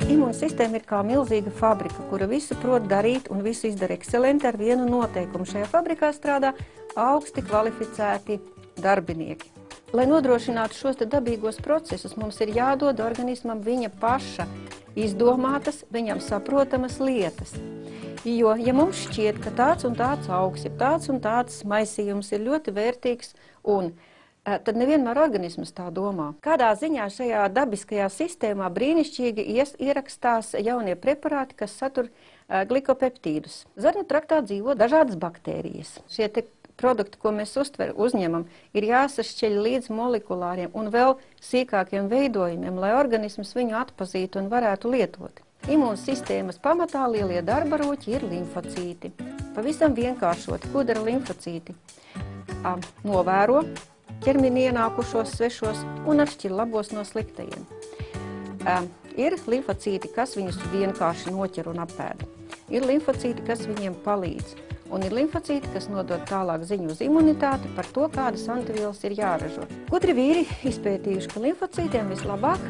Imūnsistēma ir kā milzīga fabrika, kura visu prot darīt un visu izdara ekscelenti ar vienu noteikumu. Šajā fabrikā strādā augsti kvalificēti darbinieki. Lai nodrošinātu šos dabīgos procesus, mums ir jādod organismam viņa paša izdomātas, viņam saprotamas lietas. Jo, ja mums šķiet, ka tāds un tāds augs, ja tāds un tāds maisījums ir ļoti vērtīgs tad nevienmēr organisms tā domā. Kādā ziņā šajā dabiskajā sistēmā brīnišķīgi ierakstās jaunie preparāti, kas satur glikopeptīdus. Zarnu traktā dzīvo dažādas baktērijas. Šie produkti, ko mēs uzņemam, ir jāsašķeļ līdz molekulāriem un vēl sīkākiem veidojumiem, lai organisms viņu atpazītu un varētu lietot. Imūnsistēmas pamatā lielie darbaroķi ir limfocīti. Pavisam vienkāršoti, ko dara limfocīti? Novēro ķermenī ienākušos svešos un atšķir labos no sliktajiem. Ir limfocīti, kas viņus vienkārši noķer un apēda. Ir limfocīti, kas viņiem palīdz. Un ir limfocīti, kas nodod tālāk ziņu uz imunitāti par to, kādas antivielas ir jāražo. Gudri vīri izpētījuši, ka limfocītiem vislabāk,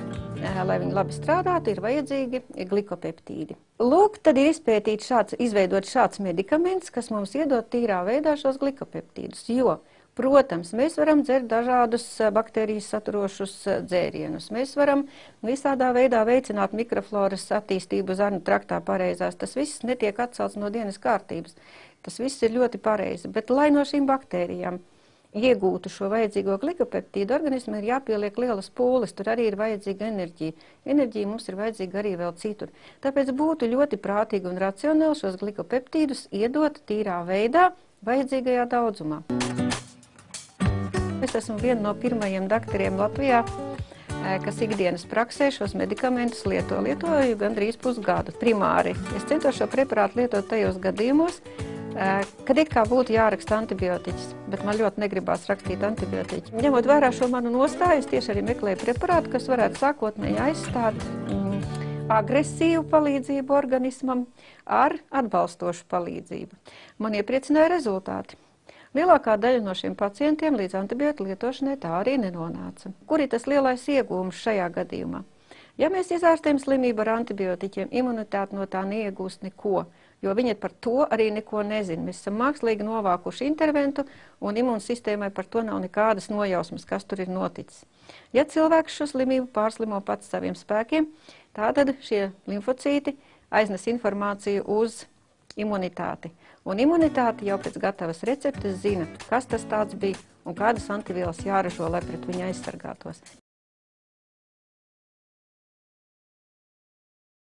lai viņi labi strādātu, ir vajadzīgi glikopeptīdi. Lūk, tad ir izveidot šāds medikaments, kas mums iedod tīrā veidā šos glikopeptīdus, jo, protams, mēs varam dzert dažādus baktērijas saturošus dzērienus. Mēs varam visādā veidā veicināt mikrofloras attīstību zarnu traktā pareizās. Tas viss netiek atcelts no dienas kārtības. Tas viss ir ļoti pareizi. Bet, lai no šīm baktērijām iegūtu šo vajadzīgo glikopeptīdu, organismam ir jāpieliek lielas pūles. Tur arī ir vajadzīga enerģija. Enerģija mums ir vajadzīga arī vēl citur. Tāpēc būtu ļoti prātīgi un racionāli šos glikopeptīdus iedot tīrā veidā vajadzīgajā daudzumā. Es esmu viena no pirmajiem doktoriem Latvijā, kas ikdienas praksē šos medikamentus lietoju gandrīz pusgadu. Primāri es centos šo preparātu lietot tajos gadījumos, kad it kā būtu jāraksta antibiotiķis, bet man ļoti negribās rakstīt antibiotiķi. Ņemot vērā šo manu nostāju, es tieši arī meklēju preparātu, kas varētu sākotnēji aizstāt agresīvu palīdzību organismam ar atbalstošu palīdzību. Man iepriecināja rezultāti. Lielākā daļa no šiem pacientiem līdz antibiotiku lietošanai tā arī nenonāca. Kur ir tas lielais iegūms šajā gadījumā? Ja mēs izārstējam slimību ar antibiotiķiem, imunitāte no tā neiegūst neko, jo viņi par to arī neko nezina. Mēs esam mākslīgi novākuši interventu, un imūnsistēmai par to nav nekādas nojausmas, kas tur ir noticis. Ja cilvēks šo slimību pārslimo pats saviem spēkiem, tātad šie limfocīti aiznes informāciju uz imunitāti. Un imunitāte jau pēc gatavas receptes zina, kas tas tāds bija un kādas antivielas jāražo, lai pret viņu aizsargātos.